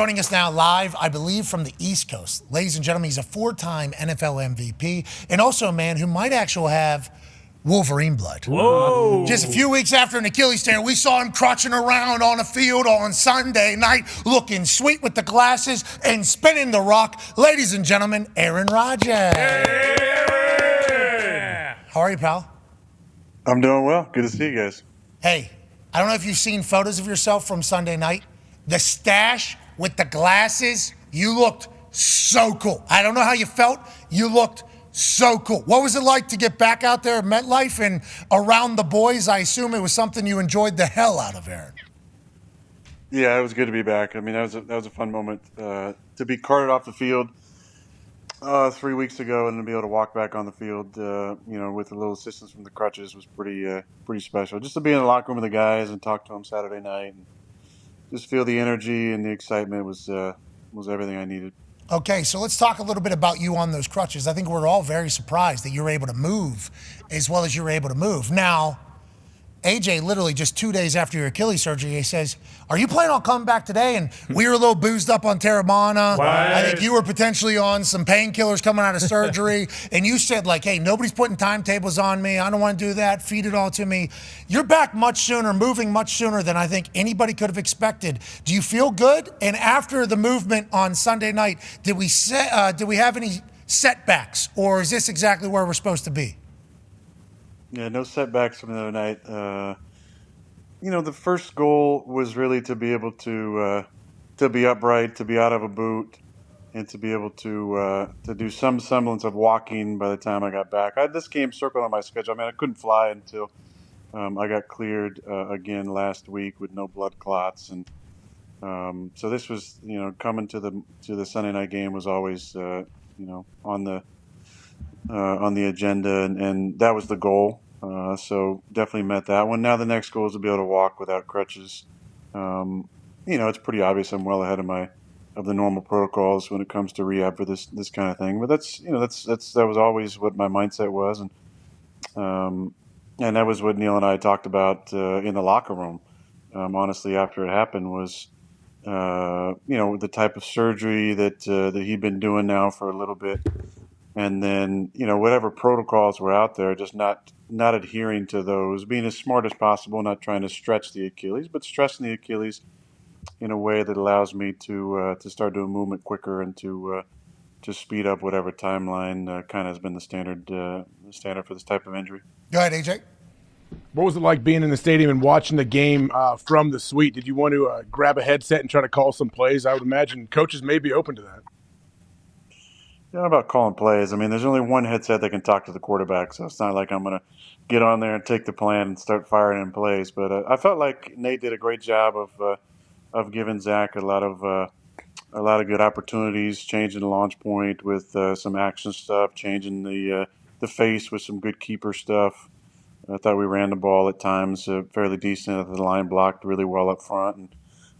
Joining us now live, I believe, from the East Coast. Ladies and gentlemen, he's a 4-time NFL MVP and also a man who might actually have Wolverine blood. Whoa. Just a few weeks after an Achilles tear, we saw him crotching around on a field on Sunday night, looking sweet with the glasses and spinning the rock. Ladies and gentlemen, Aaron Rodgers. Yeah. How are you, pal? I'm doing well. Good to see you guys. Hey, I don't know if you've seen photos of yourself from Sunday night. The stash with the glasses, you looked so cool. I don't know how you felt. You looked so cool. What was it like to get back out there at MetLife and around the boys? I assume it was something you enjoyed the hell out of, Aaron. Yeah, it was good to be back. I mean, that was a fun moment to be carted off the field 3 weeks ago, and to be able to walk back on the field, with a little assistance from the crutches was pretty special. Just to be in the locker room with the guys and talk to them Saturday night, and just feel the energy and the excitement was everything I needed. Okay, so let's talk a little bit about you on those crutches. I think we're all very surprised that you're able to move as well as you're able to move. Now, AJ, literally just 2 days after your Achilles surgery, he says, "Are you planning on coming back today?" And we were a little boozed up on Terramana. I think you were potentially on some painkillers coming out of surgery. And you said, like, hey, nobody's putting timetables on me. I don't want to do that. Feed it all to me. You're back much sooner, moving much sooner than I think anybody could have expected. Do you feel good? And after the movement on Sunday night, did we have any setbacks? Or is this exactly where we're supposed to be? Yeah, no setbacks from the other night. The first goal was really to be able to be upright, to be out of a boot, and to be able to do some semblance of walking by the time I got back. I had this game circled on my schedule. I mean, I couldn't fly until I got cleared again last week with no blood clots, and so this was, coming to the Sunday night game was always, on the agenda, and that was the goal. So definitely met that one. Now the next goal is to be able to walk without crutches. It's pretty obvious I'm well ahead of the normal protocols when it comes to rehab for this kind of thing. But that was always what my mindset was, and that was what Neil and I talked about in the locker room. Honestly, after it happened, was the type of surgery that he'd been doing now for a little bit. And then, whatever protocols were out there, just not adhering to those, being as smart as possible, not trying to stretch the Achilles, but stretching the Achilles in a way that allows me to start doing movement quicker and to speed up whatever timeline kind of has been the standard for this type of injury. Go ahead, AJ. What was it like being in the stadium and watching the game from the suite? Did you want to grab a headset and try to call some plays? I would imagine coaches may be open to that. Yeah, about calling plays. I mean, there's only one headset that can talk to the quarterback, so it's not like I'm going to get on there and take the plan and start firing in plays. But I felt like Nate did a great job of giving Zach a lot of good opportunities, changing the launch point with some action stuff, changing the face with some good keeper stuff. I thought we ran the ball at times fairly decent. The line blocked really well up front. And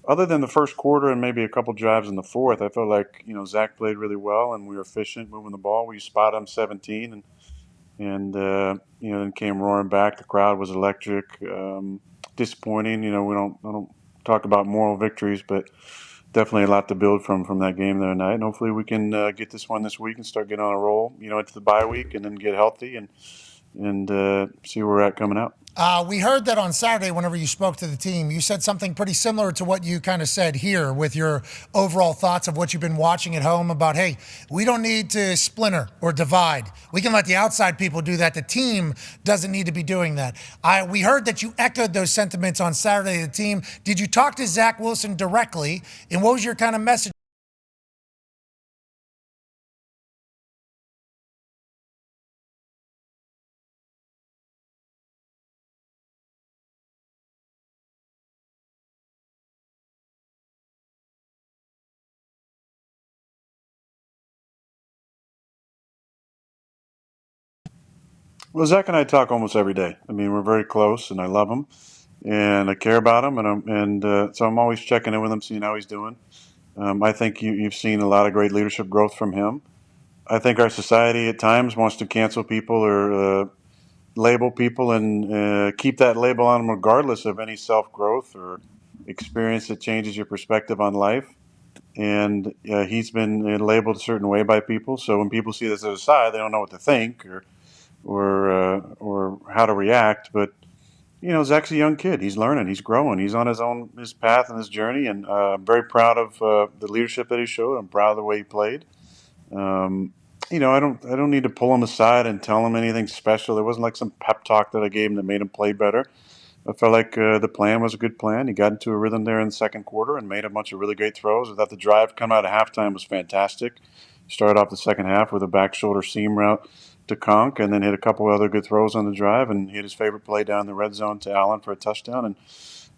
other than the first quarter and maybe a couple drives in the fourth, I felt like Zach played really well and we were efficient moving the ball. We spot him 17 and then came roaring back. The crowd was electric. Disappointing. I don't talk about moral victories, but definitely a lot to build from that game the other night. And hopefully we can get this one this week and start getting on a roll. Into the bye week and then get healthy and see where we're at coming out. We heard that on Saturday, whenever you spoke to the team, you said something pretty similar to what you kind of said here with your overall thoughts of what you've been watching at home about, hey, we don't need to splinter or divide. We can let the outside people do that. The team doesn't need to be doing that. We heard that you echoed those sentiments on Saturday to the team. Did you talk to Zach Wilson directly, and what was your kind of message? Well, Zach and I talk almost every day. I mean, we're very close, and I love him, and I care about him, so I'm always checking in with him, seeing how he's doing. I think you've seen a lot of great leadership growth from him. I think our society at times wants to cancel people or label people and keep that label on them regardless of any self-growth or experience that changes your perspective on life. and he's been labeled a certain way by people. So when people see this other side, they don't know what to think or how to react. But Zach's a young kid. He's learning. He's growing. He's on his path and his journey. And I'm very proud of the leadership that he showed. I'm proud of the way he played. I don't need to pull him aside and tell him anything special. There wasn't like some pep talk that I gave him that made him play better. I felt like the plan was a good plan. He got into a rhythm there in the second quarter and made a bunch of really great throws. I thought the drive coming out of halftime was fantastic. Started off the second half with a back shoulder seam route to Conk, and then hit a couple other good throws on the drive, and hit his favorite play down the red zone to Allen for a touchdown,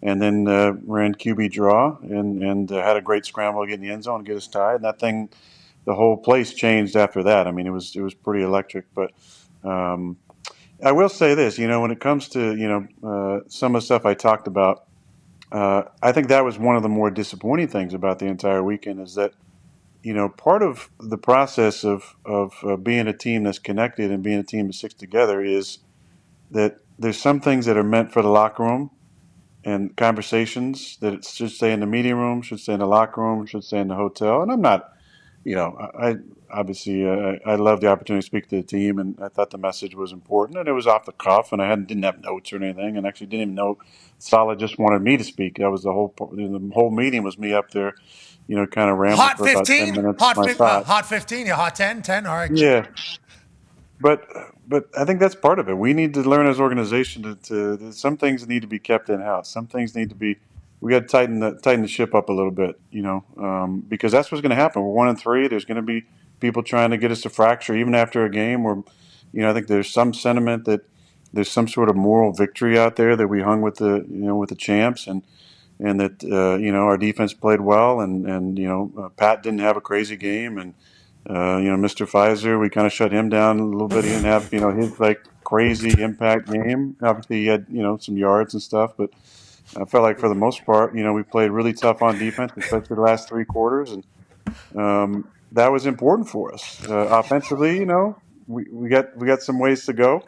and then ran QB draw and had a great scramble to get in the end zone and get us tied. And that thing, the whole place changed after that. I mean, it was pretty electric, but. I will say this, when it comes to, some of the stuff I talked about, I think that was one of the more disappointing things about the entire weekend is that, part of the process of being a team that's connected and being a team that sticks together is that there's some things that are meant for the locker room and conversations that it should stay in the meeting room, should stay in the locker room, should stay in the hotel. And I'm not, I obviously I love the opportunity to speak to the team, and I thought the message was important, and it was off the cuff, and I didn't have notes or anything, and actually didn't even know Salah just wanted me to speak. That was the whole meeting was me up there, kind of rambling Hot for about 10 15? minutes. Hot 15? Yeah, hot 10? 10? All right. Yeah, but I think that's part of it. We need to learn as an organization to some things need to be kept in house. Some things need to be. We got to tighten the ship up a little bit, because that's what's going to happen. We're 1-3. There's going to be people trying to get us to fracture even after a game. Where, I think there's some sentiment that there's some sort of moral victory out there that we hung with the champs and that our defense played well and Pat didn't have a crazy game and. Mr. Pfizer, we kind of shut him down a little bit. He didn't have, his like crazy impact game. Obviously, he had, some yards and stuff, but I felt like for the most part, we played really tough on defense, especially the last three quarters, and that was important for us. Offensively, we got some ways to go,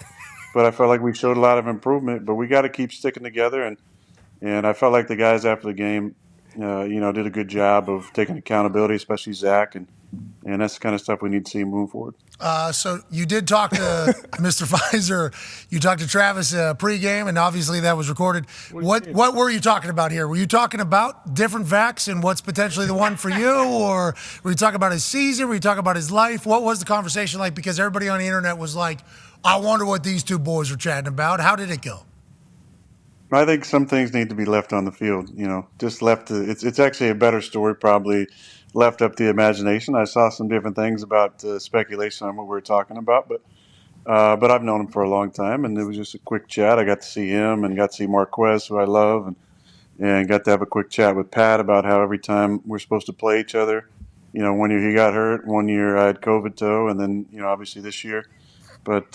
but I felt like we showed a lot of improvement. But we got to keep sticking together, and I felt like the guys after the game, did a good job of taking accountability, especially Zach, and that's the kind of stuff we need to see moving forward. So you did talk to Mr. Pfizer. You talked to Travis pregame, and obviously that was recorded. What were you talking about here? Were you talking about different vacs and what's potentially the one for you, or were you talking about his season? Were you talking about his life? What was the conversation like? Because everybody on the internet was like, I wonder what these two boys are chatting about. How did it go? I think some things need to be left on the field, just left to, it's actually a better story probably left up to the imagination. I saw some different things about speculation on what we were talking about, but I've known him for a long time, and it was just a quick chat. I got to see him and got to see Marquez, who I love, and got to have a quick chat with Pat about how every time we're supposed to play each other, 1 year he got hurt, 1 year I had COVID toe, and then, obviously this year. But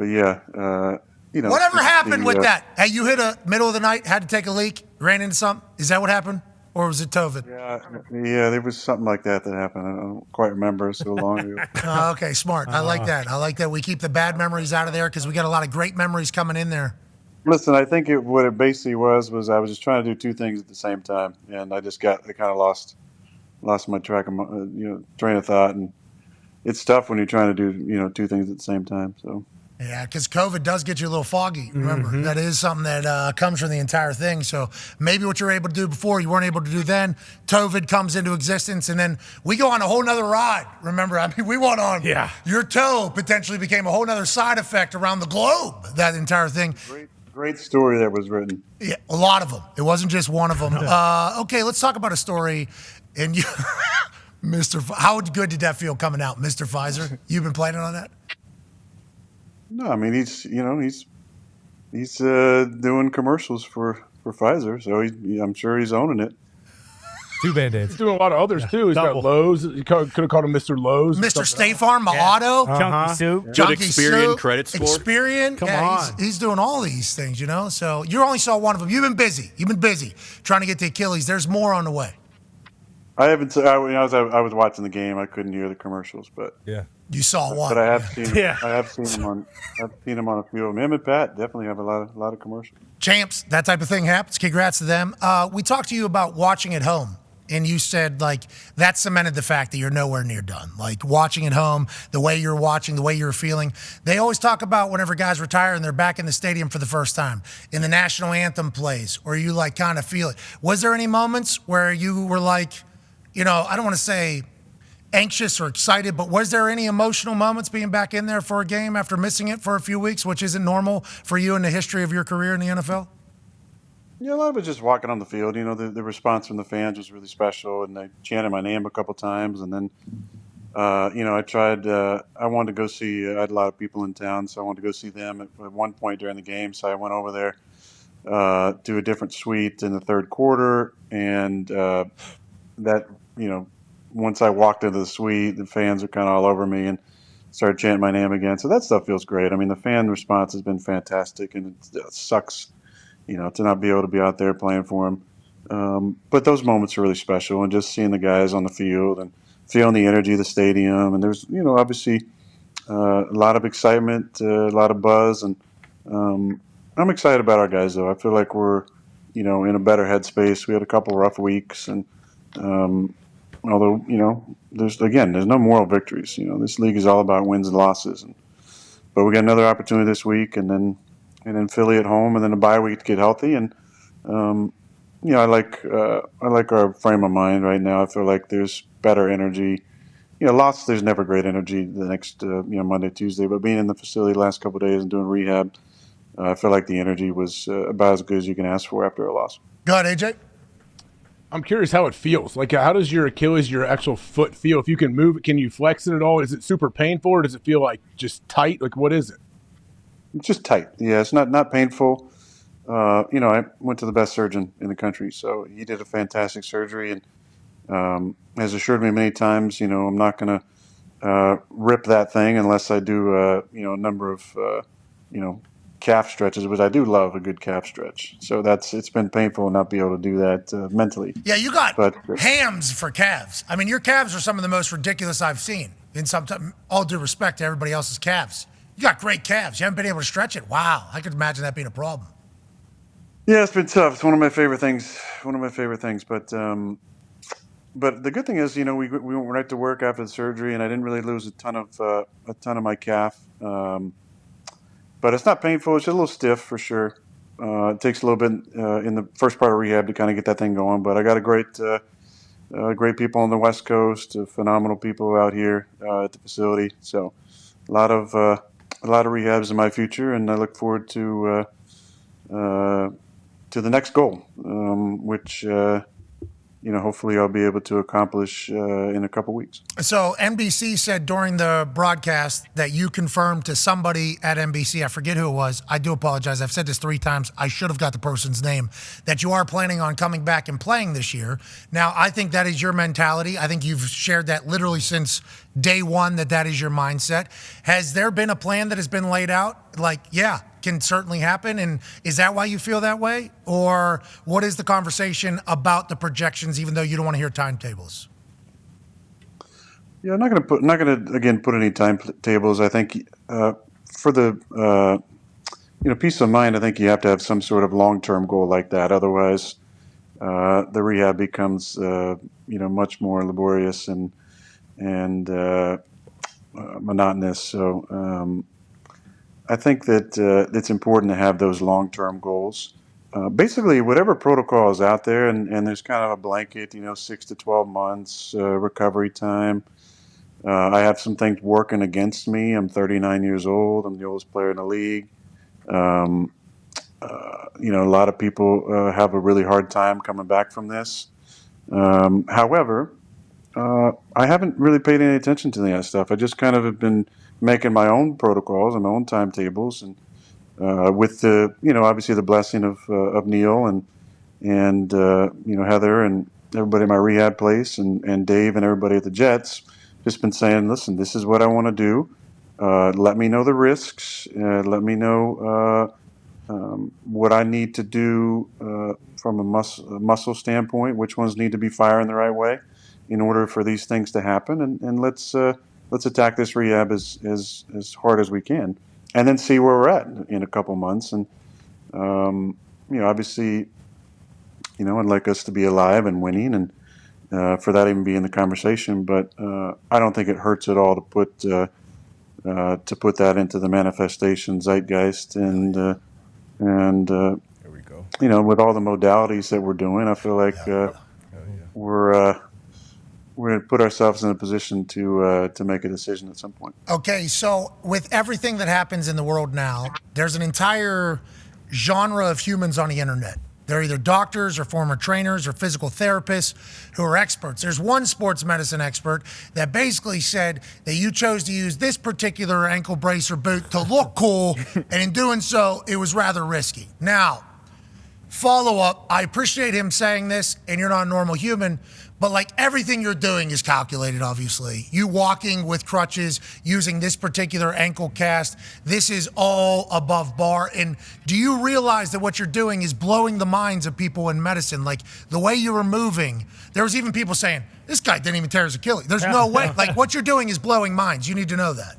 yeah. Whatever happened with that? Hey, you hit a middle of the night, had to take a leak, ran into something? Is that what happened? Or was it COVID? Yeah, there was something like that happened. I don't quite remember. It was so long ago. Okay, smart. I like that. I like that we keep the bad memories out of there because we got a lot of great memories coming in there. Listen, I think what it basically was I was just trying to do two things at the same time, and I kind of lost my track of my, train of thought, and it's tough when you're trying to do two things at the same time. So. Yeah, because COVID does get you a little foggy. Remember, that is something that comes from the entire thing. So maybe what you're able to do before, you weren't able to do then. COVID comes into existence, and then we go on a whole nother ride. Remember, we went on. Yeah. Your toe potentially became a whole nother side effect around the globe, that entire thing. Great story that was written. Yeah, a lot of them. It wasn't just one of them. Okay, let's talk about a story. And you, how good did that feel coming out, Mr. Pfizer? You've been planning on that? No, I mean he's doing commercials for Pfizer, so I'm sure he's owning it. Two Band-Aids. He's doing a lot of others too. He's got Lowe's. You could have called him Mr. Lowe's. Mr. State Farm, Auto. Chunky Soup. Good Chunky Experian Soup, credit score. Experian. Come on. He's doing all these things, So you only saw one of them. You've been busy trying to get the Achilles. There's more on the way. I haven't. I was watching the game. I couldn't hear the commercials, but yeah, you saw one. But I have seen. Yeah. I have seen him on. I've seen him on a few of them. Him and Pat definitely have a lot of commercials. Champs, that type of thing happens. Congrats to them. We talked to you about watching at home and you said like that cemented the fact that you're nowhere near done. Like watching at home, the way you're watching, the way you're feeling. They always talk about whenever guys retire and they're back in the stadium for the first time, in the national anthem plays, or you like kind of feel it. Was there any moments where you were like, I don't want to say anxious or excited, but was there any emotional moments being back in there for a game after missing it for a few weeks, which isn't normal for you in the history of your career in the NFL? Yeah, a lot of it just walking on the field. The response from the fans was really special, and they chanted my name a couple times. And then, I tried. I wanted to go see. I had a lot of people in town, so I wanted to go see them at one point during the game. So I went over there to a different suite in the third quarter, and that once I walked into the suite, the fans were kind of all over me and started chanting my name again. So that stuff feels great. I mean, the fan response has been fantastic, and it sucks, to not be able to be out there playing for them. But those moments are really special, and just seeing the guys on the field and feeling the energy of the stadium. And there's, obviously a lot of excitement, a lot of buzz, and I'm excited about our guys, though. I feel like we're, in a better headspace. We had a couple rough weeks, and although, there's no moral victories. This league is all about wins and losses. But we got another opportunity this week, and then Philly at home, and then a bye week to get healthy. And I like our frame of mind right now. I feel like there's better energy. Lots. There's never great energy the next Monday, Tuesday. But being in the facility the last couple of days and doing rehab, I feel like the energy was about as good as you can ask for after a loss. Go ahead, AJ. I'm curious how it feels. Like, how does your Achilles, your actual foot feel? If you can move it, can you flex it at all? Is it super painful, or does it feel like just tight? Like, what is it? It's just tight. Yeah, it's not painful. I went to the best surgeon in the country, so he did a fantastic surgery, and has assured me many times, I'm not going to rip that thing unless I do, a number of, calf stretches, which I do love a good calf stretch. So it's been painful not be able to do that mentally. Yeah, you got hams for calves. I mean, your calves are some of the most ridiculous I've seen. In all due respect to everybody else's calves, you got great calves. You haven't been able to stretch it. Wow, I could imagine that being a problem. Yeah, it's been tough. It's one of my favorite things. But the good thing is, we went right to work after the surgery, and I didn't really lose a ton of my calf. But it's not painful. It's just a little stiff for sure. It takes a little bit in the first part of rehab to kind of get that thing going. But I got a great people on the West Coast, phenomenal people out here at the facility. So a lot of rehabs in my future, and I look forward to the next goal, which hopefully I'll be able to accomplish in a couple weeks. So NBC said during the broadcast that you confirmed to somebody at NBC, I forget who it was, I do apologize, I've said this 3 times, I should have got the person's name, that you are planning on coming back and playing this year. Now, I think that is your mentality. I think you've shared that literally since day one, that is your mindset. Has there been a plan that has been laid out? Like, yeah, can certainly happen. And is that why you feel that way? Or what is the conversation about the projections, even though you don't want to hear timetables? Yeah, I'm not going to again put any timetables. I think for the peace of mind, I think you have to have some sort of long-term goal like that. Otherwise, the rehab becomes much more laborious and monotonous. So I think that it's important to have those long-term goals. Basically, whatever protocol is out there, and there's kind of a blanket, 6 to 12 months recovery time. I have some things working against me. I'm 39 years old. I'm the oldest player in the league. A lot of people have a really hard time coming back from this. However, I haven't really paid any attention to any of that stuff. I just kind of have been making my own protocols and my own timetables, and with the obviously the blessing of Neil and Heather and everybody in my rehab place and Dave and everybody at the Jets, just been saying, listen, this is what I want to do. Let me know the risks. Let me know what I need to do from a muscle standpoint. Which ones need to be firing the right way in order for these things to happen. And let's attack this rehab as hard as we can, and then see where we're at in a couple months. And obviously, I'd like us to be alive and winning, for that even be in the conversation. But I don't think it hurts at all to put that into the manifestation zeitgeist, and There we go. with all the modalities that we're doing, I feel like we're going to put ourselves in a position to make a decision at some point. Okay, so with everything that happens in the world now, there's an entire genre of humans on the internet. They're either doctors or former trainers or physical therapists who are experts. There's one sports medicine expert that basically said that you chose to use this particular ankle brace or boot to look cool, and in doing so, it was rather risky. Now, follow up, I appreciate him saying this, and you're not a normal human, but like everything you're doing is calculated, obviously. You walking with crutches, using this particular ankle cast, this is all above bar. And do you realize that what you're doing is blowing the minds of people in medicine? Like the way you were moving, there was even people saying, this guy didn't even tear his Achilles. There's no way. Like what you're doing is blowing minds. You need to know that.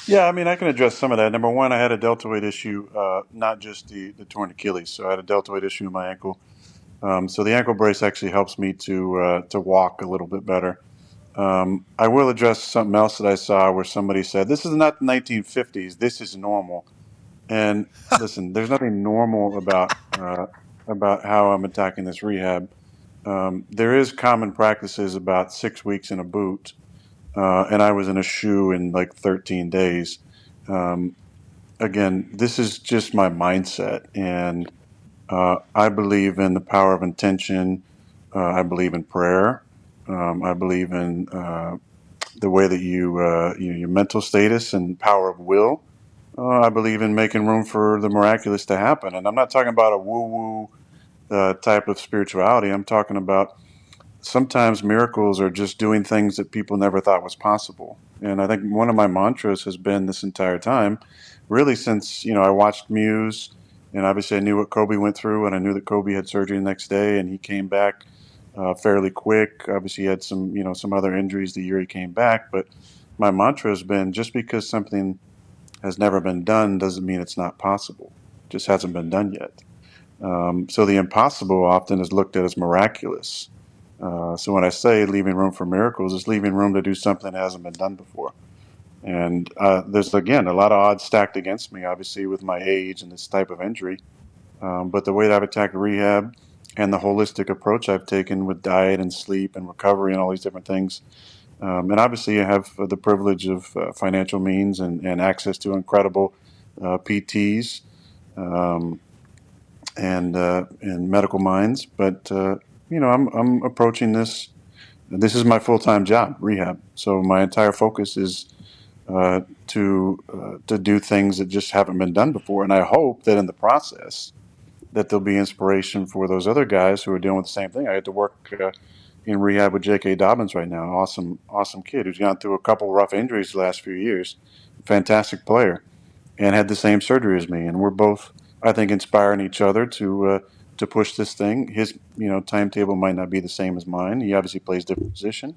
Yeah, I mean, I can address some of that. Number one, I had a deltoid issue, not just the torn Achilles. So I had a deltoid issue in my ankle. So the ankle brace actually helps me to walk a little bit better. I will address something else that I saw where somebody said, this is not the 1950s, this is normal. And listen, there's nothing normal about how I'm attacking this rehab. There is common practices about 6 weeks in a boot, and I was in a shoe in like 13 days. Again, this is just my mindset, and I believe in the power of intention. I believe in prayer. I believe in the way that your mental status and power of will. I believe in making room for the miraculous to happen. And I'm not talking about a woo-woo type of spirituality. I'm talking about sometimes miracles are just doing things that people never thought was possible. And I think one of my mantras has been this entire time, really since, I watched Muse, and obviously I knew what Kobe went through, and I knew that Kobe had surgery the next day, and he came back fairly quick. Obviously he had some other injuries the year he came back, but my mantra has been, just because something has never been done doesn't mean it's not possible. It just hasn't been done yet. So the impossible often is looked at as miraculous. So when I say leaving room for miracles, it's leaving room to do something that hasn't been done before. And there's, again, a lot of odds stacked against me, obviously, with my age and this type of injury. But the way that I've attacked rehab and the holistic approach I've taken with diet and sleep and recovery and all these different things. And obviously I have the privilege of financial means and access to incredible PTs and medical minds. But, I'm approaching this. This is my full-time job, rehab. So my entire focus is to do things that just haven't been done before. And I hope that in the process that there'll be inspiration for those other guys who are dealing with the same thing. I had to work in rehab with J.K. Dobbins right now, awesome kid who's gone through a couple rough injuries the last few years, fantastic player, and had the same surgery as me. And we're both, I think, inspiring each other to push this thing. His timetable might not be the same as mine. He obviously plays different position,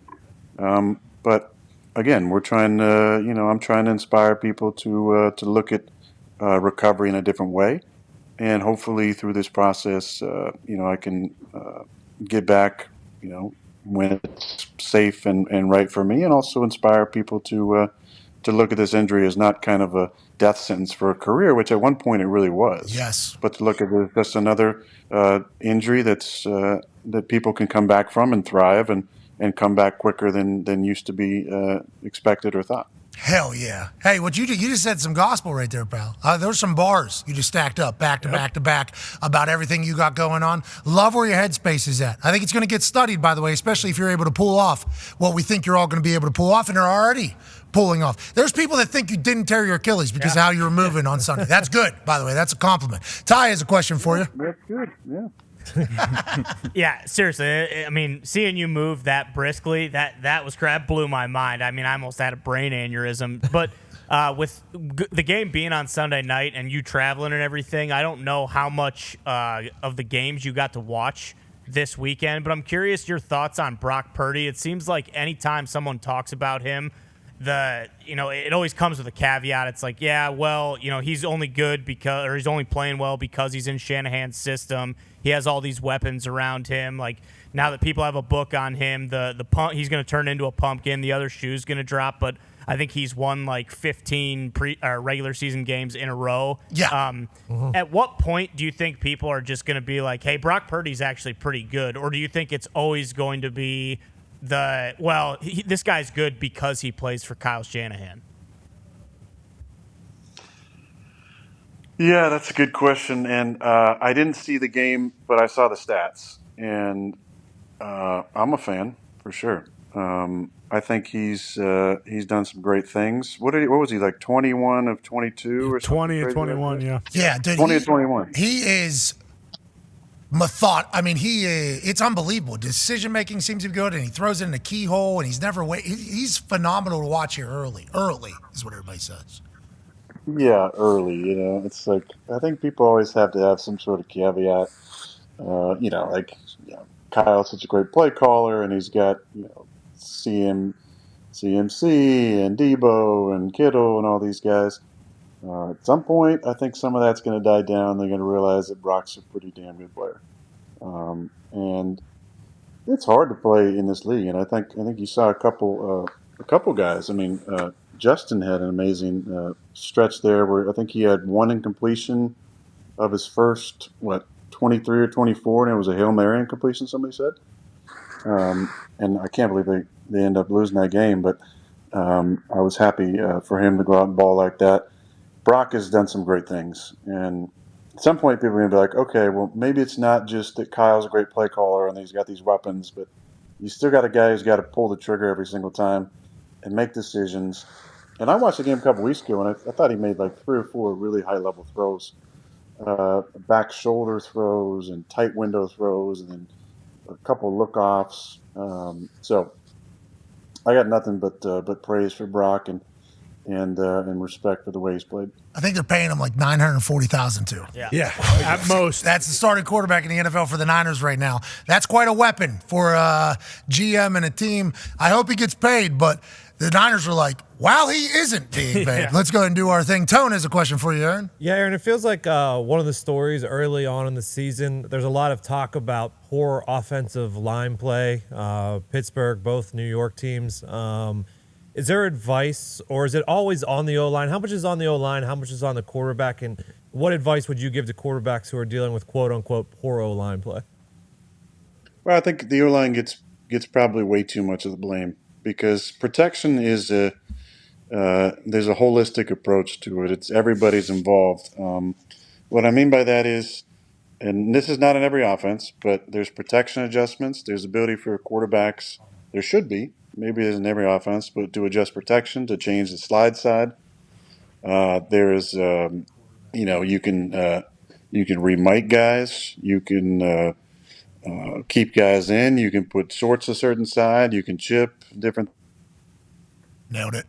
but again, we're trying to I'm trying to inspire people to look at recovery in a different way. And hopefully through this process, I can get back, when it's safe and right for me, and also inspire people to look at this injury as not kind of a death sentence for a career, which at one point it really was. Yes. But to look at it as just another injury that's that people can come back from and thrive and come back quicker than used to be expected or thought. Hell yeah. Hey, what you just said some gospel right there, pal. There's some bars you just stacked up back to back to back about everything you got going on. Love where your headspace is at. I think it's going to get studied, by the way, especially if you're able to pull off what we think you're all going to be able to pull off, and they're already pulling off. There's people that think you didn't tear your Achilles because of how you were moving on Sunday. That's good, by the way. That's a compliment. Ty has a question for you. That's good, yeah. Yeah, seriously. I mean, seeing you move that briskly, that was crap. Blew my mind. I mean, I almost had a brain aneurysm. But with the game being on Sunday night and you traveling and everything, I don't know how much of the games you got to watch this weekend. But I'm curious your thoughts on Brock Purdy. It seems like anytime someone talks about him, it always comes with a caveat. It's like, yeah, well, he's only good because, or he's only playing well because he's in Shanahan's system. He has all these weapons around him. Like, now that people have a book on him, the pump, he's going to turn into a pumpkin. The other shoe's going to drop, but I think he's won like 15 regular season games in a row. Yeah. At what point do you think people are just going to be like, hey, Brock Purdy's actually pretty good? Or do you think it's always going to be this guy's good because he plays for Kyle Shanahan? Yeah, that's a good question. And I didn't see the game, but I saw the stats. And I'm a fan, for sure. I think he's done some great things. What was he, like 21 of 22 or something? 20 and 21, yeah. Yeah, dude. 20 of 21. He is I mean, it's unbelievable. Decision making seems to be good, and he throws it in a keyhole, and he's never he's phenomenal to watch here early. Early is what everybody says. Yeah, early. It's like I think people always have to have some sort of caveat. Kyle's such a great play caller, and he's got CMC and Debo and Kittle and all these guys. At some point, I think some of that's going to die down. They're going to realize that Brock's a pretty damn good player, and it's hard to play in this league. And I think you saw a couple guys. I mean, Justin had an amazing stretch there where I think he had one incompletion of his first 23 or 24, and it was a Hail Mary incompletion. Somebody said, and I can't believe they end up losing that game. But I was happy for him to go out and ball like that. Brock has done some great things, and at some point people are going to be like, okay, well, maybe it's not just that Kyle's a great play caller and he's got these weapons, but you still got a guy who's got to pull the trigger every single time and make decisions. And I watched the game a couple weeks ago, and I thought he made like 3 or 4 really high-level throws, back shoulder throws and tight window throws, and then a couple look-offs. So I got nothing but praise for Brock and respect for the way he's played. I think they're paying him like $940,000 too. Yeah, at most. That's the starting quarterback in the NFL for the Niners right now. That's quite a weapon for a GM and a team. I hope he gets paid, but the Niners are like, wow, he isn't being paid. Yeah. Let's go ahead and do our thing. Tone has a question for you, Aaron. Yeah, Aaron, it feels like one of the stories early on in the season, there's a lot of talk about poor offensive line play. Pittsburgh, both New York teams. Is there advice, or is it always on the O-line? How much is on the O-line? How much is on the quarterback? And what advice would you give to quarterbacks who are dealing with quote-unquote poor O-line play? Well, I think the O-line gets probably way too much of the blame because protection is there's a holistic approach to it. It's everybody's involved. What I mean by that is, and this is not in every offense, but there's protection adjustments. There's ability for quarterbacks. There should be. Maybe it isn't every offense, but to adjust protection, to change the slide side. There's, you can remite guys. You can keep guys in. You can put shorts a certain side. You can chip different. Nailed it.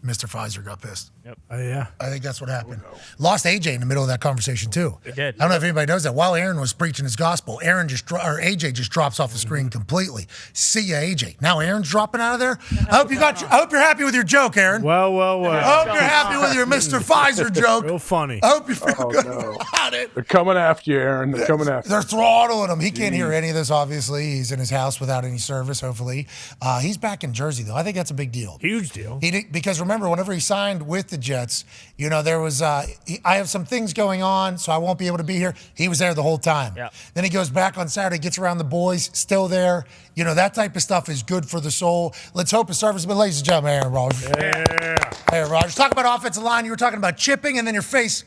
Mr. Pfizer got pissed. Yep. Yeah. I think that's what happened. Lost AJ in the middle of that conversation too. It did. I don't know if anybody knows that. While Aaron was preaching his gospel, AJ just drops off the screen completely. See ya, AJ. Now Aaron's dropping out of there. I hope you're happy with your joke, Aaron. Well. I hope you're happy with your Mr. Pfizer joke. Real funny. I hope you feel good about it. They're coming after you, Aaron. They're coming after you. They're throttling him. He can't hear any of this, obviously. He's in his house without any service, hopefully. He's back in Jersey, though. I think that's a big deal. Huge deal. Because remember, whenever he signed with the Jets, there was, I have some things going on, so I won't be able to be here. He was there the whole time. Yeah. Then he goes back on Saturday, gets around the boys, still there. That type of stuff is good for the soul. Let's hope it serves. But ladies and gentlemen, Aaron Rodgers. Yeah. Aaron Rodgers. Talk about offensive line. You were talking about chipping, and then your face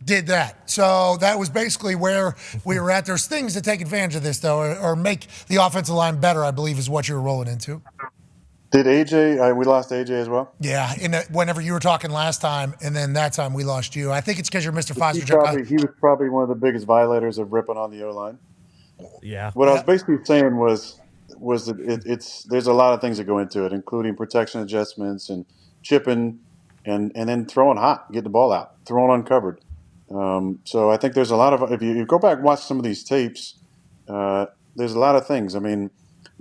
did that. So that was basically where we were at. There's things to take advantage of this, though, or make the offensive line better, I believe, is what you were rolling into. Did AJ? We lost AJ as well. Yeah, whenever you were talking last time, and then that time we lost you. I think it's because you're Mr. Pfizer. He was probably one of the biggest violators of ripping on the O-line. Yeah. What I was basically saying was that there's a lot of things that go into it, including protection adjustments and chipping, and then throwing hot, getting the ball out, throwing uncovered. So I think there's a lot of, if you go back and watch some of these tapes, there's a lot of things. I mean,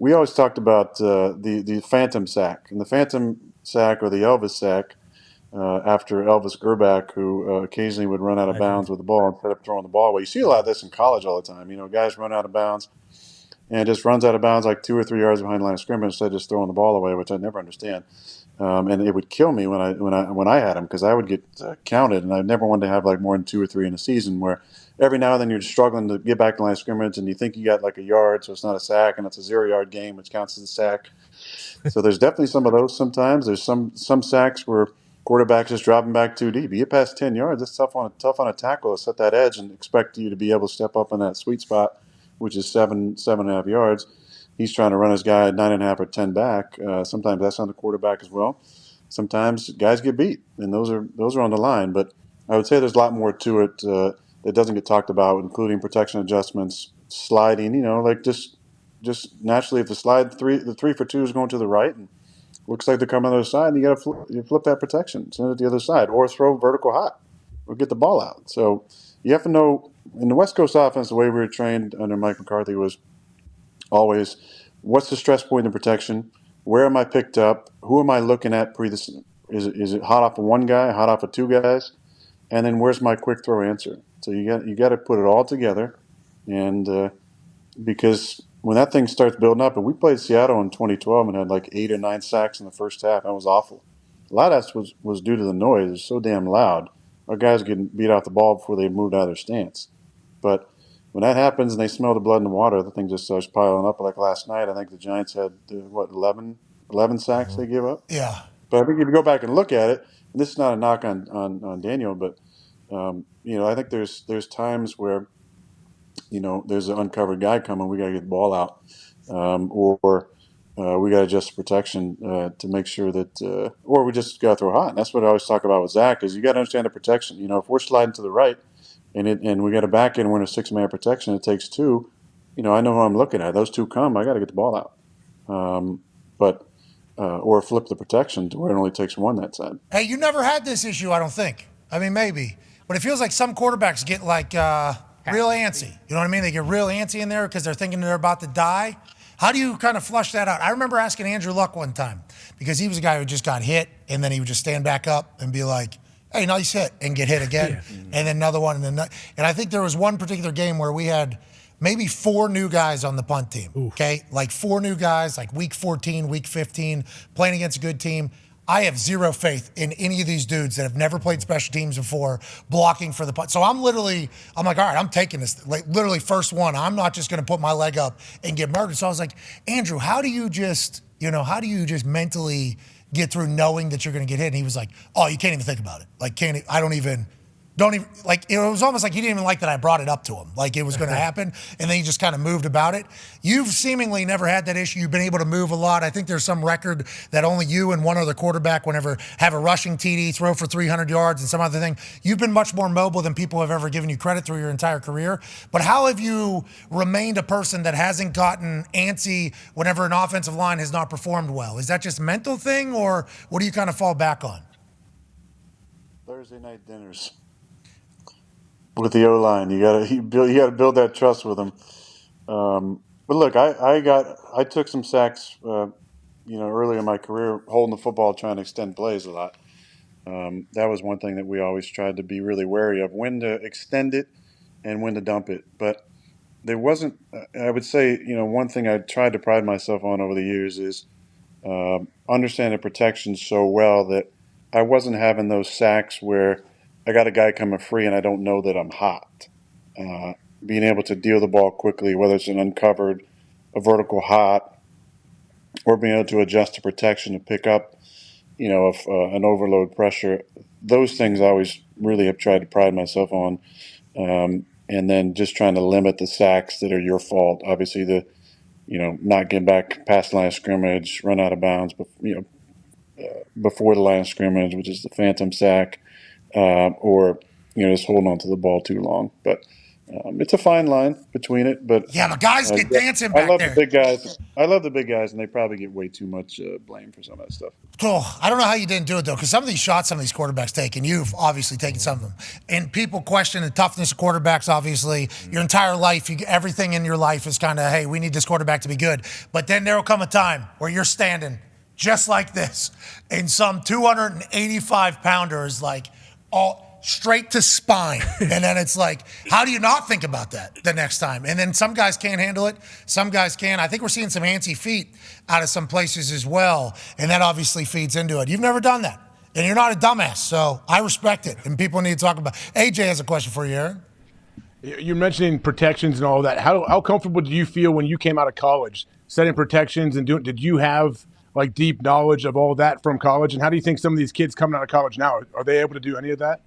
we always talked about the phantom sack, and the phantom sack or the Elvis sack after Elvis Grbac, who occasionally would run out of bounds with the ball instead of throwing the ball away. You see a lot of this in college all the time. Guys run out of bounds and just runs out of bounds like 2 or 3 yards behind the line of scrimmage instead of just throwing the ball away, which I never understand. And it would kill me when I had him, because I would get counted, and I never wanted to have like more than 2 or 3 in a season, where every now and then you're struggling to get back to the line of scrimmage and you think you got like a yard, so it's not a sack, and it's a 0-yard game, which counts as a sack. So there's definitely some of those sometimes. There's some sacks where quarterbacks just dropping back too deep. You get past 10 yards, it's tough on a tackle to set that edge and expect you to be able to step up in that sweet spot, which is 7.5 yards. He's trying to run his guy 9.5 or 10 back. Sometimes that's on the quarterback as well. Sometimes guys get beat, and those are on the line. But I would say there's a lot more to it that doesn't get talked about, including protection adjustments, sliding. Like just naturally, if the 3 for 2 is going to the right and looks like they're coming on the other side, and you got to flip that protection, send it to the other side, or throw vertical hot, or get the ball out. So you have to know, in the West Coast offense, the way we were trained under Mike McCarthy was always, what's the stress point in protection? Where am I picked up? Who am I looking at? Is it hot off of one guy, hot off of 2 guys? And then where's my quick throw answer? So you got to put it all together, and because when that thing starts building up, and we played Seattle in 2012 and had like 8 or 9 sacks in the first half, that was awful. A lot of that was due to the noise. It was so damn loud. Our guys getting beat off the ball before they moved out of their stance. But when that happens and they smell the blood in the water, the thing just starts piling up. Like last night, I think the Giants had 11 sacks they gave up. Yeah. But I think if you go back and look at it, and this is not a knock on Daniel, but I think there's times where there's an uncovered guy coming, we got to get the ball out, or we got to adjust the protection to make sure that, or we just got to throw hot. And that's what I always talk about with Zach, is you got to understand the protection. If we're sliding to the right, and we got a back end, we're in a 6-man protection, it takes 2. I know who I'm looking at. Those 2 come, I got to get the ball out. Or flip the protection to where it only takes 1 that side. Hey, you never had this issue, I don't think. I mean, maybe. But it feels like some quarterbacks get like real antsy. You know what I mean? They get real antsy in there because they're thinking they're about to die. How do you kind of flush that out? I remember asking Andrew Luck one time, because he was a guy who just got hit, and then he would just stand back up and be like, hey, nice hit, and get hit again, and then another one, and I think there was one particular game where we had maybe 4 new guys on the punt team, okay? Like 4 new guys, like week 14, week 15, playing against a good team. I have zero faith in any of these dudes that have never played special teams before blocking for the punt. So I'm like, all right, I'm taking this. Like literally first one. I'm not just going to put my leg up and get murdered. So I was like, Andrew, how do you just mentally get through knowing that you're going to get hit? And he was like, oh, you can't even think about it. Like, don't even, like, it was almost like he didn't even like that I brought it up to him. Like it was going to happen. And then he just kind of moved about it. You've seemingly never had that issue. You've been able to move a lot. I think there's some record that only you and one other quarterback whenever have a rushing TD, throw for 300 yards and some other thing. You've been much more mobile than people have ever given you credit through your entire career. But how have you remained a person that hasn't gotten antsy whenever an offensive line has not performed well? Is that just a mental thing, or what do you kind of fall back on? Thursday night dinners with the O-line. You gotta build that trust with them. But look, I took some sacks, early in my career, holding the football, trying to extend plays a lot. That was one thing that we always tried to be really wary of, when to extend it and when to dump it. But there wasn't, I would say, one thing I tried to pride myself on over the years is understanding protection so well that I wasn't having those sacks where I got a guy coming free and I don't know that I'm hot. Being able to deal the ball quickly, whether it's an uncovered, a vertical hot, or being able to adjust to protection to pick up, an overload pressure. Those things I always really have tried to pride myself on. And then just trying to limit the sacks that are your fault. Obviously, not getting back past the line of scrimmage, run out of bounds, before the line of scrimmage, which is the phantom sack, or just holding on to the ball too long. But it's a fine line between it. But yeah, but guys get dancing back there. I love the big guys. I love the big guys, and they probably get way too much blame for some of that stuff. Cool. I don't know how you didn't do it, though, because some of these shots some of these quarterbacks take, and you've obviously taken some of them. And people question the toughness of quarterbacks, obviously. Your entire life, everything in your life is kind of, hey, we need this quarterback to be good. But then there will come a time where you're standing just like this, and some 285 pounder is like all straight to spine. And then it's like, how do you not think about that the next time? And then some guys can't handle it. Some guys can. I think we're seeing some antsy feet out of some places as well. And that obviously feeds into it. You've never done that. And you're not a dumbass. So I respect it. And people need to talk about it. AJ has a question for you, Aaron. You're mentioning protections and all that. How comfortable did you feel when you came out of college setting protections and doing? Did you have like deep knowledge of all that from college? And how do you think some of these kids coming out of college now, are they able to do any of that?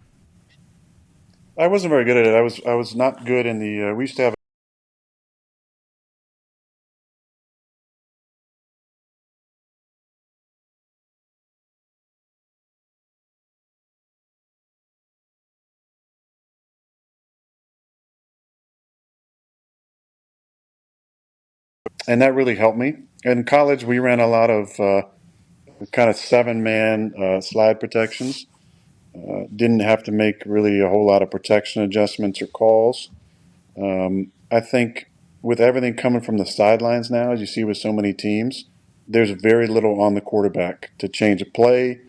I wasn't very good at it. I was not good in the. We used to have. And that really helped me. In college, we ran a lot of kind of 7-man slide protections. Didn't have to make really a whole lot of protection adjustments or calls. I think with everything coming from the sidelines now, as you see with so many teams, there's very little on the quarterback to change a play,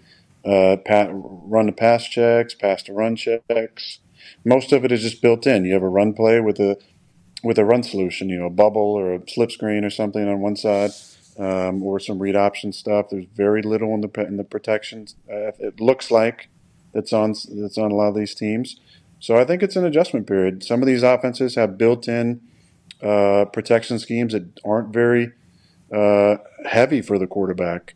run to pass checks, pass to run checks. Most of it is just built in. You have a run play with a run solution, a bubble or a slip screen or something on one side, or some read option stuff. There's very little in the protections. It looks like it's on a lot of these teams. So I think it's an adjustment period. Some of these offenses have built-in protection schemes that aren't very heavy for the quarterback.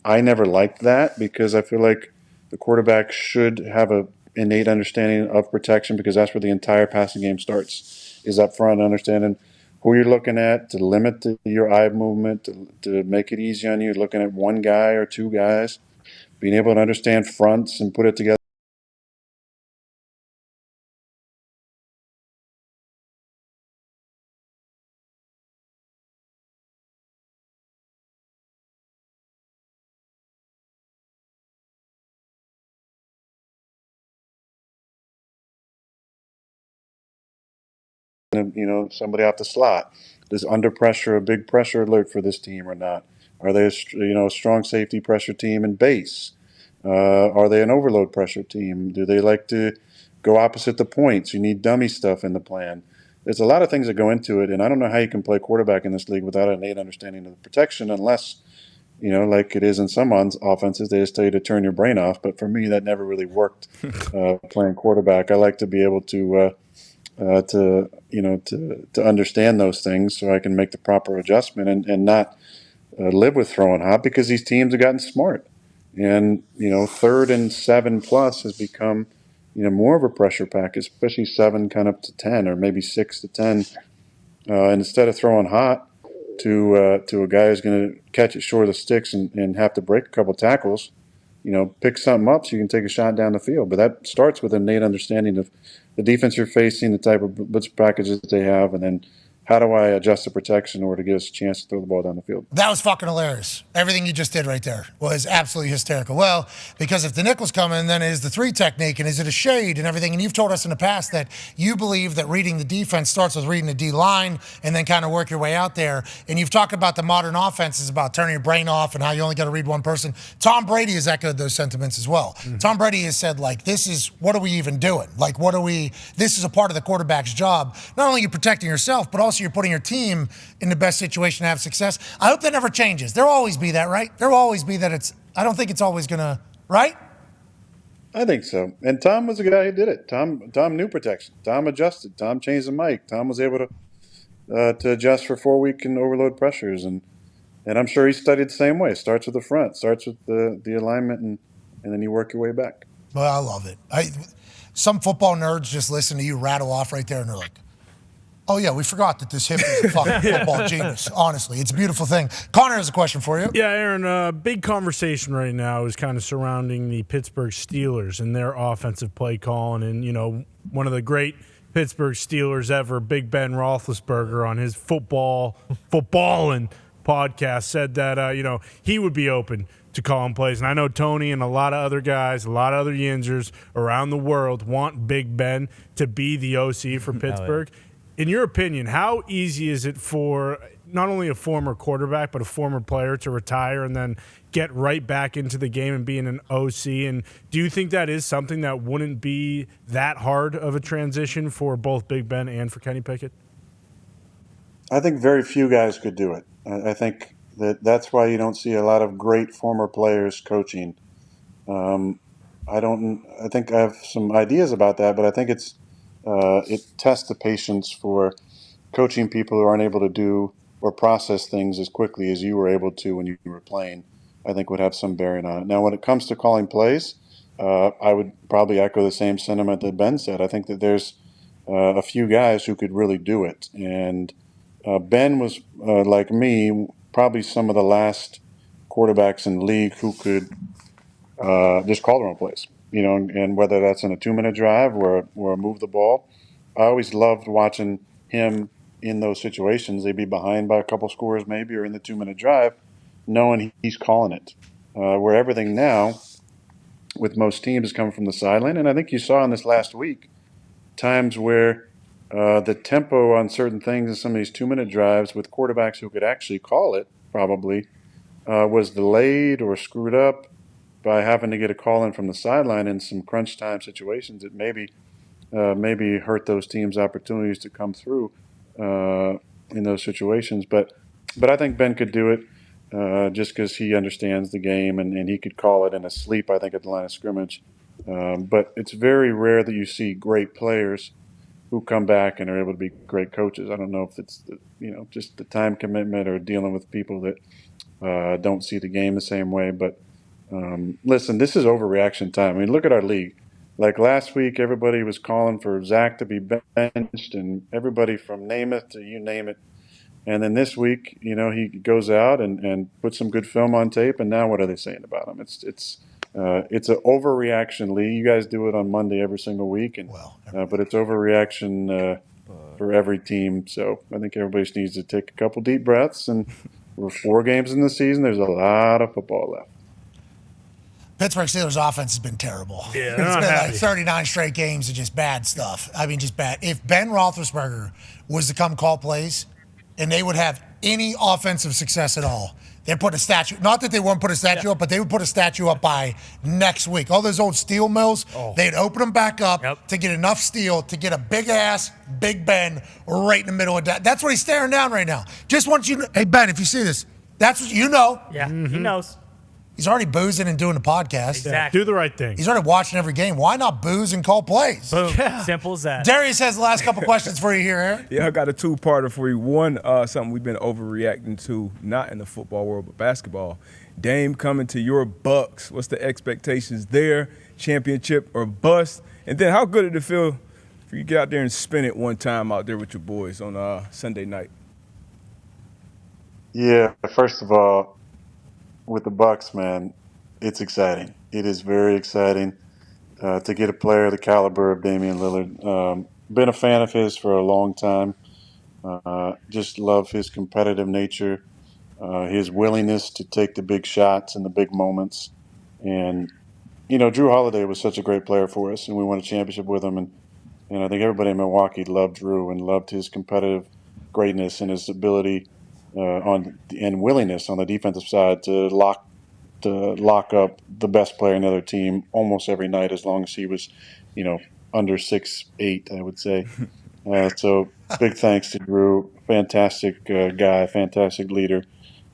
I never liked that because I feel like the quarterback should have a innate understanding of protection because that's where the entire passing game starts. Is up front, understanding who you're looking at to limit your eye movement, to make it easy on you, looking at one guy or two guys, being able to understand fronts and put it together. Somebody off the slot. Is under pressure a big pressure alert for this team or not? Are they a strong safety pressure team in base? Are they an overload pressure team? Do they like to go opposite the points? You need dummy stuff in the plan. There's a lot of things that go into it, and I don't know how you can play quarterback in this league without an innate understanding of the protection unless, like it is in some offenses, they just tell you to turn your brain off. But for me, that never really worked playing quarterback. I like to be able to understand those things so I can make the proper adjustment and not live with throwing hot because these teams have gotten smart. And, 3rd and 7+ has become, more of a pressure package, especially 7 kind of to 10 or maybe 6 to 10. And instead of throwing hot to a guy who's going to catch it short of the sticks and have to break a couple tackles, pick something up so you can take a shot down the field. But that starts with an innate understanding of the defense you're facing, the type of blitz packages they have, and then how do I adjust the protection in order to give us a chance to throw the ball down the field? That was fucking hilarious. Everything you just did right there was absolutely hysterical. Well, because if the nickel's coming, then is the 3 technique, and is it a shade and everything? And you've told us in the past that you believe that reading the defense starts with reading the D line and then kind of work your way out there. And you've talked about the modern offenses about turning your brain off and how you only got to read one person. Tom Brady has echoed those sentiments as well. Mm-hmm. Tom Brady has said, what are we even doing? This is a part of the quarterback's job. Not only are you protecting yourself, but also you're putting your team in the best situation to have success. I hope that never changes. There'll always be that, right? There'll always be that I don't think it's always gonna, right? I think so. And Tom was the guy who did it. Tom knew protection. Tom adjusted. Tom changed the mic. Tom was able to adjust for 4-week and overload pressures. And I'm sure he studied the same way. Starts with the front, starts with the alignment, and then you work your way back. Well, I love it. Some football nerds just listen to you rattle off right there, and they're like, oh, yeah, we forgot that this hip is a fucking football genius. Honestly, it's a beautiful thing. Connor has a question for you. Yeah, Aaron, big conversation right now is kind of surrounding the Pittsburgh Steelers and their offensive play calling. And, one of the great Pittsburgh Steelers ever, Big Ben Roethlisberger, on his footballing podcast said that, he would be open to calling plays. And I know Tony and a lot of other guys, a lot of other Yinzers around the world want Big Ben to be the OC for Pittsburgh. In your opinion, how easy is it for not only a former quarterback, but a former player to retire and then get right back into the game and being an OC. And do you think that is something that wouldn't be that hard of a transition for both Big Ben and for Kenny Pickett? I think very few guys could do it. I think that's why you don't see a lot of great former players coaching. I think I have some ideas about that, but I think it tests the patience for coaching people who aren't able to do or process things as quickly as you were able to when you were playing. I think would have some bearing on it. Now, when it comes to calling plays, I would probably echo the same sentiment that Ben said. I think that there's a few guys who could really do it, and Ben was like me, probably some of the last quarterbacks in the league who could just call their own plays, and whether that's in a 2-minute drive or move the ball. I always loved watching him in those situations. They'd be behind by a couple scores maybe, or in the 2-minute drive, knowing he's calling it. Where everything now with most teams is coming from the sideline. And I think you saw in this last week times where the tempo on certain things in some of these 2-minute drives with quarterbacks who could actually call it probably was delayed or screwed up by having to get a call in from the sideline in some crunch time situations that maybe hurt those teams' opportunities to come through in those situations. But I think Ben could do it just because he understands the game and he could call it in his sleep, I think, at the line of scrimmage. But it's very rare that you see great players who come back and are able to be great coaches. I don't know if it's just the time commitment or dealing with people that don't see the game the same way. But listen, this is overreaction time. I mean, look at our league. Like last week, everybody was calling for Zach to be benched, and everybody from Namath to you name it. And then this week, he goes out and puts some good film on tape. And now, what are they saying about him? It's an overreaction league. You guys do it on Monday every single week, but it's overreaction for every team. So I think everybody just needs to take a couple deep breaths. And we're 4 games in the season. There's a lot of football left. Pittsburgh Steelers offense has been terrible. Yeah, it's been like 39 straight games of just bad stuff. I mean, just bad. If Ben Roethlisberger was to come call plays and they would have any offensive success at all, they'd put a statue, not that they won't put a statue up, but they would put a statue up by next week. All those old steel mills, they'd open them back up to get enough steel to get a big-ass Big Ben right in the middle of that. That's what he's staring down right now. Just want you to, hey, Ben, if you see this, that's what you know. Yeah, he knows. He's already boozing and doing the podcast. Exactly. Do the right thing. He's already watching every game. Why not booze and call plays? Boom. Simple as that. Darius has the last couple questions for you here, Aaron. Yeah, I got a 2-parter for you. One, something we've been overreacting to, not in the football world, but basketball. Dame coming to your Bucks. What's the expectations there? Championship or bust? And then how good did it feel for you to get out there and spin it one time out there with your boys on Sunday night? Yeah, first of all, with the Bucks, man, it's exciting. It is very exciting to get a player the caliber of Damian Lillard. Been a fan of his for a long time. Just love his competitive nature, his willingness to take the big shots and the big moments. And, Drew Holiday was such a great player for us, and we won a championship with him. And I think everybody in Milwaukee loved Drew and loved his competitive greatness and his ability and willingness on the defensive side to lock up the best player in the other team almost every night, as long as he was, under 6'8", I would say. So big thanks to Drew. Fantastic guy, fantastic leader.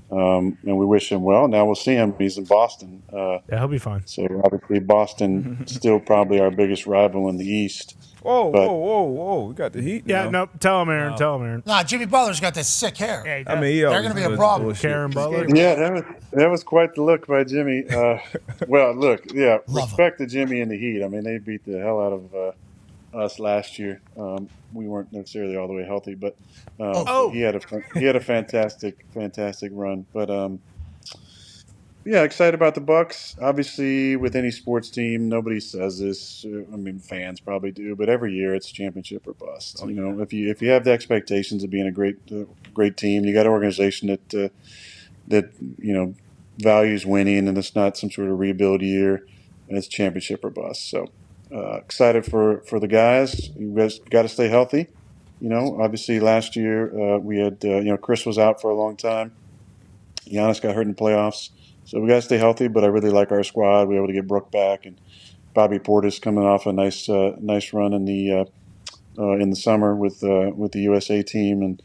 And we wish him well. Now we'll see him. He's in Boston. Yeah, he'll be fine. So obviously Boston still probably our biggest rival in the East. Whoa. We got the heat now. Yeah, no, tell him, Aaron. Nah, Jimmy Butler's got this sick hair. Yeah, he does. I mean, They're going to be a problem. Karen Butler. Yeah, that was quite the look by Jimmy. Well, look, yeah, respect to Jimmy and the Heat. I mean, they beat the hell out of us last year. We weren't necessarily all the way healthy, but he had a fantastic run. But yeah, excited about the Bucks. Obviously, with any sports team, nobody says this. I mean, fans probably do, but every year it's championship or bust. If you have the expectations of being a great team, you got an organization that values winning, and it's not some sort of rebuild year, and it's championship or bust. So excited for the guys. You guys got to stay healthy. obviously last year we had, Chris was out for a long time. Giannis got hurt in the playoffs. So we got to stay healthy, but I really like our squad. We were able to get Brooke back, and Bobby Portis coming off a nice run in the summer with the USA team, and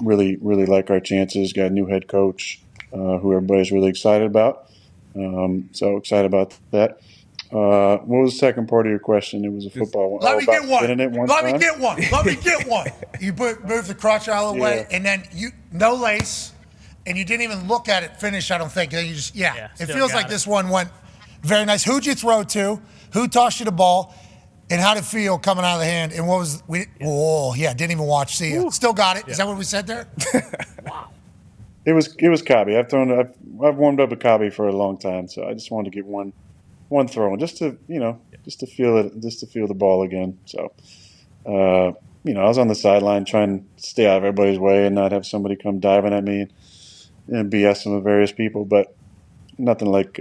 really like our chances. Got a new head coach who everybody's really excited about. So excited about that. What was the second part of your question? It was a football one. Let me get one. Let me time? get one. Let me get one. You move the crotch out of the way, and then no lace, and you didn't even look at it finish, I don't think. You just, it still feels got like it. this one went very nice. Who'd you throw to? Who tossed you the ball? And how did it feel coming out of the hand? And what was, didn't even watch. See ya. Still got it. Is that what we said there? It was Cobby. I've warmed up a Cobby for a long time, so I just wanted to get one throw, just to feel it, just to feel the ball again. So, I was on the sideline trying to stay out of everybody's way and not have somebody come diving at me and BSing with various people. But nothing like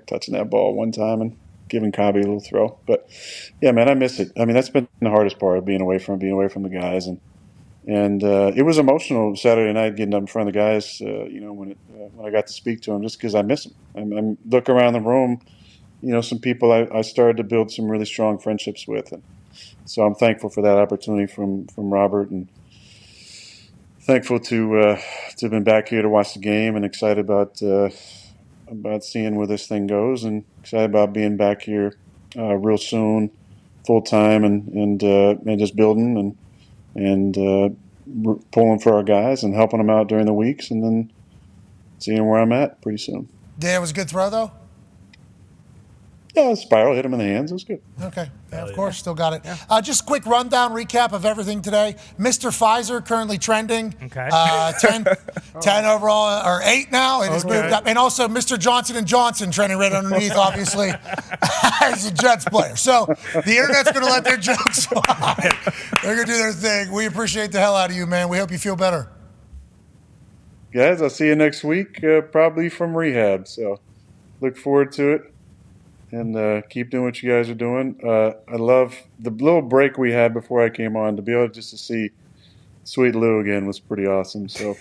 touching that ball one time and giving Cobby a little throw. But yeah, man, I miss it. I mean, that's been the hardest part of being away from the guys, and it was emotional Saturday night getting up in front of the guys. When I got to speak to them, just because I miss them. I look around the room. Some people I started to build some really strong friendships with, and so I'm thankful for that opportunity from Robert, and thankful to have been back here to watch the game, and excited about seeing where this thing goes, and excited about being back here real soon, full time, and just building and pulling for our guys and helping them out during the weeks, and then seeing where I'm at pretty soon. Yeah, it was a good throw, though? Yeah, spiral hit him in the hands. It was good. Okay. Yeah, of course, still got it. Just quick rundown, recap of everything today. Mr. Pfizer currently trending. Okay. 10 overall, or 8 now. It has moved up. And also Mr. Johnson & Johnson trending right underneath, obviously, as a Jets player. So the internet's going to let their jokes fly. They're going to do their thing. We appreciate the hell out of you, man. We hope you feel better. Guys, I'll see you next week, probably from rehab. So look forward to it. And keep doing what you guys are doing. I love the little break we had before I came on. To be able to see Sweet Lou again was pretty awesome. So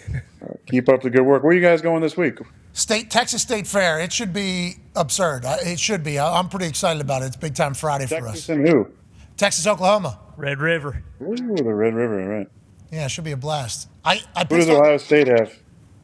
keep up the good work. Where are you guys going this week? Texas State Fair. It should be absurd. It should be. I'm pretty excited about it. It's big time Friday for us. Texas and who? Texas, Oklahoma. Red River. Ooh, the Red River, right. Yeah, it should be a blast. I Who does Ohio State have?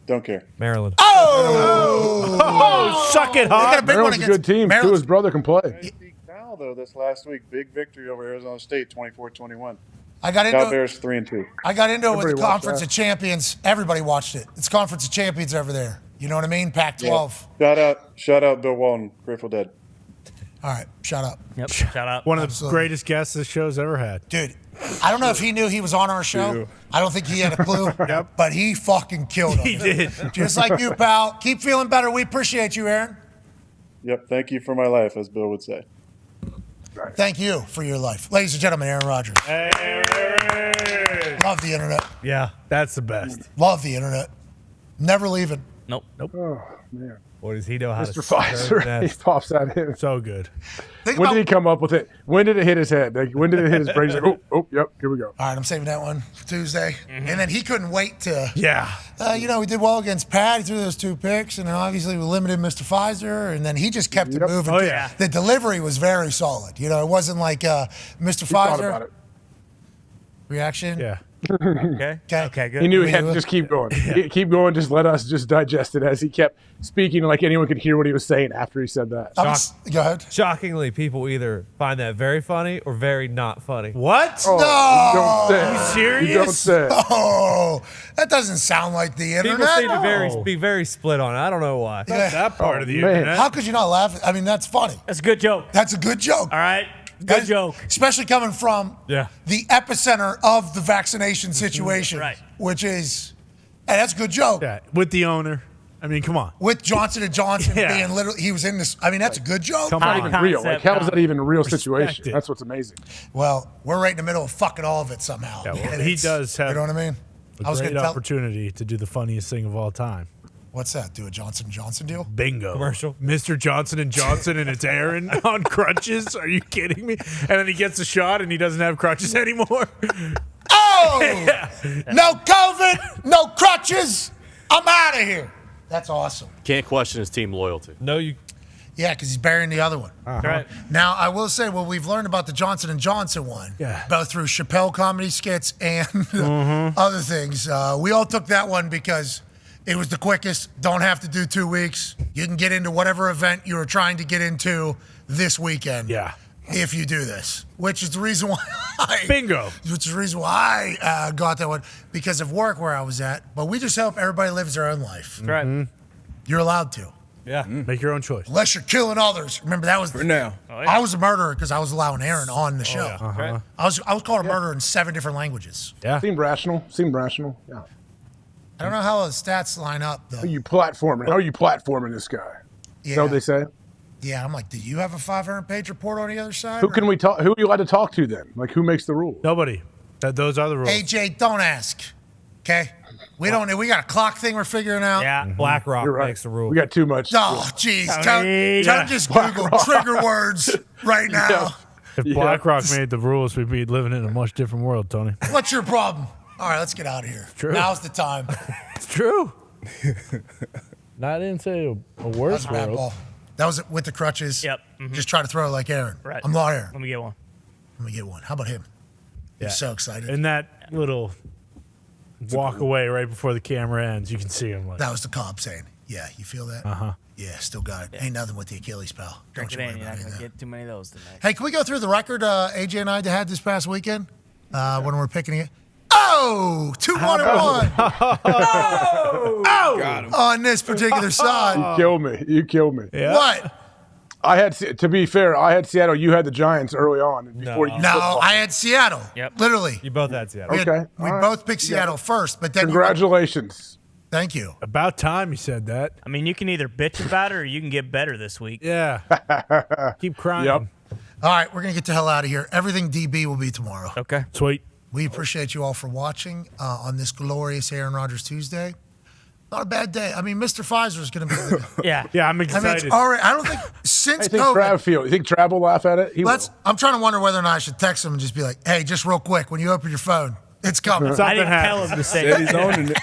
Don't care. Maryland. Oh, suck it, They got huh? a big one Maryland's a against good team. Too. His brother can play. Now, though, this last week, big victory over Arizona State, 24-21. I got into Cal it. Bears 3-2. I got into it with Everybody the watched Conference that. of Champions. Everybody watched it. It's Conference of Champions over there. You know what I mean? Pac-12. Shout out Bill Walton, Grateful Dead. All right, shut up. Yep. Shout out. One of the Absolutely. greatest guests this show's ever had. Dude, I don't know if he knew he was on our show. I don't think he had a clue. But he fucking killed him. He did. Just like you, pal. Keep feeling better. We appreciate you, Aaron. Yep, thank you for my life, as Bill would say. Thank you for your life. Ladies and gentlemen, Aaron Rodgers. Love the internet. Yeah, that's the best. Love the internet. Never leaving. Nope. Oh, man. Boy, does he know how Mr. to serve Pfizer, he nest. pops that in. So good. Think When about, did he come up with it? When did it hit his head? Like, when did it hit his brain? He's like, yep, here we go. all right, I'm saving that one for Tuesday. And then he couldn't wait to, Yeah. we did well against Pat. He threw those 2 picks, and then obviously we limited Mr. Pfizer, and then he just kept it moving. Oh, yeah. The delivery was very solid. It wasn't like Mr. He thought about Pfizer. it. Reaction? Yeah. Okay. Okay, good. He knew he had to just keep going. Keep going. Just let us just digest it as he kept speaking, like anyone could hear what he was saying after he said that. Go ahead. Shockingly, people either find that very funny or very not funny. What? Oh, you don't say. you serious? You don't say. Oh, that doesn't sound like the People internet. seem to be very split on it. I don't know why. Yeah. That part of the man. internet. How could you not laugh? I mean, that's funny. That's a good joke. That's a good joke. All right. Good joke. Especially coming from Yeah. the epicenter of the vaccination situation, Right. which is, hey, that's a good joke. Yeah, with the owner. I mean, come on. With Johnson & Johnson Yeah. being literally, he was in this. I mean, that's a good joke. Come Not on. even real. Like, how is that even a real situation? it. That's what's amazing. Well, we're right in the middle of fucking all of it somehow. Yeah, well, And he it's- does have You know what I mean? A I was great going to tell. opportunity to do the funniest thing of all time. What's that? Do a Johnson & Johnson deal? Bingo. Commercial. Mr. Johnson & Johnson and it's Aaron on crutches. Are you kidding me? And then he gets a shot and he doesn't have crutches anymore. No COVID, no crutches. I'm out of here. That's awesome. Can't question his team loyalty. No, you. Yeah, because he's burying the other one. Right. Now, I will say what we've learned about the Johnson & Johnson one, both through Chappelle comedy skits and other things. We all took that one because it was the quickest. Don't have to do 2 weeks. You can get into whatever event you were trying to get into this weekend. Yeah. If you do this, which is the reason why Bingo. Which is the reason why I got that one, because of work where I was at. But we just hope everybody lives their own life. Right. You're allowed to. Yeah. Make your own choice. Unless you're killing others. Remember, that was For now. I was a murderer because I was allowing Aaron on the show. Right. I was called a murderer in 7 different languages. Yeah. Seemed rational. Yeah. I don't know how the stats line up, though. How are you platforming this guy? Is that what they say? Yeah, I'm like, do you have a 500-page report on the other side? Who can we talk? Who are you allowed to talk to then? Like, who makes the rules? Nobody. Those are the rules. AJ, don't ask. Okay? We don't. We got a clock thing we're figuring out. Yeah. BlackRock You're right. makes the rule. We got too much. Oh, jeez. Tony. Don't just Google trigger words right now. If BlackRock made the rules, we'd be living in a much different world, Tony. What's your problem? All right, let's get out of here. True. Now's the time. It's true. No, I didn't say a That worse was a bad world. ball. That was it with the crutches. Yep. Mhm. Just try to throw it like Aaron. Right. I'm not Aaron. Let me get one. Let me get one. How about him? Yeah. He's so excited. And that little walk away right before the camera ends, you can see him like. That was the cop saying, yeah, you feel that? Uh-huh. Yeah, still got it. Ain't nothing with the Achilles, pal. Drink Don't it you in. worry You're about not it. going to get too many of those tonight. Hey, can we go through the record AJ and I had this past weekend when we're picking it? Oh, 2-1-1. Got him. On this particular side. You kill me. Yeah. What? To be fair, I had Seattle. You had the Giants early on. Before you No, I had Seattle. Yep. Literally. You both had Seattle. Okay. We All right. both picked Seattle first, but then Congratulations. thank you. About time you said that. I mean, you can either bitch about it or you can get better this week. Yeah. Keep crying. Yep. All right, we're going to get the hell out of here. Everything DB will be tomorrow. Okay. Sweet. We appreciate you all for watching on this glorious Aaron Rodgers Tuesday. Not a bad day. I mean, Mr. Pfizer is going to be the Yeah. Yeah, I'm I mean, excited. it's already, I don't think How since do you think Trav COVID. feel? You think Trav will laugh at it? He will. I'm trying to wonder whether or not I should text him and just be like, hey, just real quick, when you open your phone, it's coming. I Something didn't tell happens. him to say Said he's owning it.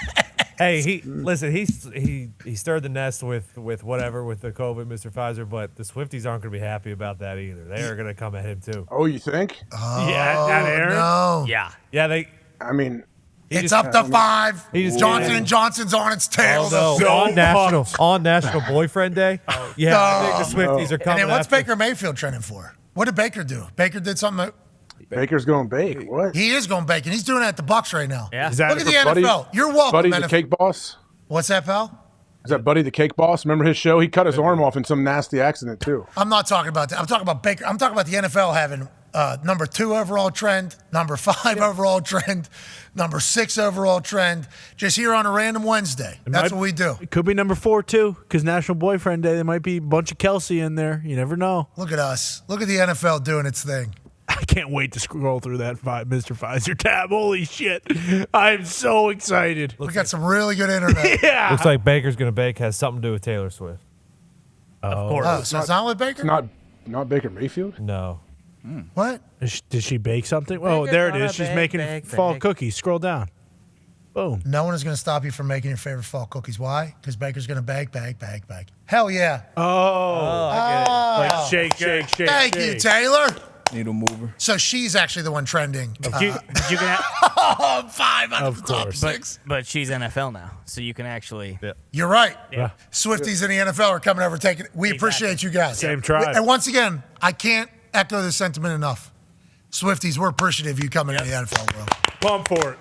Hey, he stirred the nest with whatever with the COVID, Mr. Pfizer, but the Swifties aren't going to be happy about that either. They are going to come at him too. Oh, you think? Yeah, not Aaron. No. Yeah. Yeah, I mean, It's up to 5. He just- Johnson & Johnson's on its tail. no, So on National Boyfriend Day. Yeah, I think the Swifties are And coming. then what's after- Baker Mayfield trending for? What did Baker do? Baker did something. Baker's going bake. What? He is going bacon. He's doing it at the Bucks right now. Yeah. Is that Look at the Buddy- NFL. You're welcome, Buddy the NFL. Cake Boss? What's that, pal? Is that Buddy the Cake Boss? Remember his show? He cut his arm off in some nasty accident, too. I'm not talking about that. I'm talking about Baker. I'm talking about the NFL having number 2 overall trend, number 5 overall trend, number 6 overall trend, just here on a random Wednesday. That's what we do. It could be number 4 too, because National Boyfriend Day. There might be a bunch of Kelsey in there. You never know. Look at us. Look at the NFL doing its thing. I can't wait to scroll through that Mr. Pfizer tab. Holy shit! I'm so excited. We got some really good internet. Yeah. Looks like Baker's going to bake has something to do with Taylor Swift. Of course. Oh, so it's not with Baker? It's not Baker Mayfield? No. What? Did she bake something? Oh, there it is. She's making fall cookies. Scroll down. Boom. No one is going to stop you from making your favorite fall cookies. Why? Because Baker's going to bake. Hell yeah. Like shake. Thank you, Taylor. Needle mover. So she's actually the one trending. But you can Oh, 5 out of the top course. 6. but she's NFL now, so you can actually. You're right. Yeah. Swifties in the NFL are coming over taking it. We appreciate you guys. Same tribe. And once again, I can't echo this sentiment enough. Swifties, we're appreciative of you coming into the NFL world. Pump for it.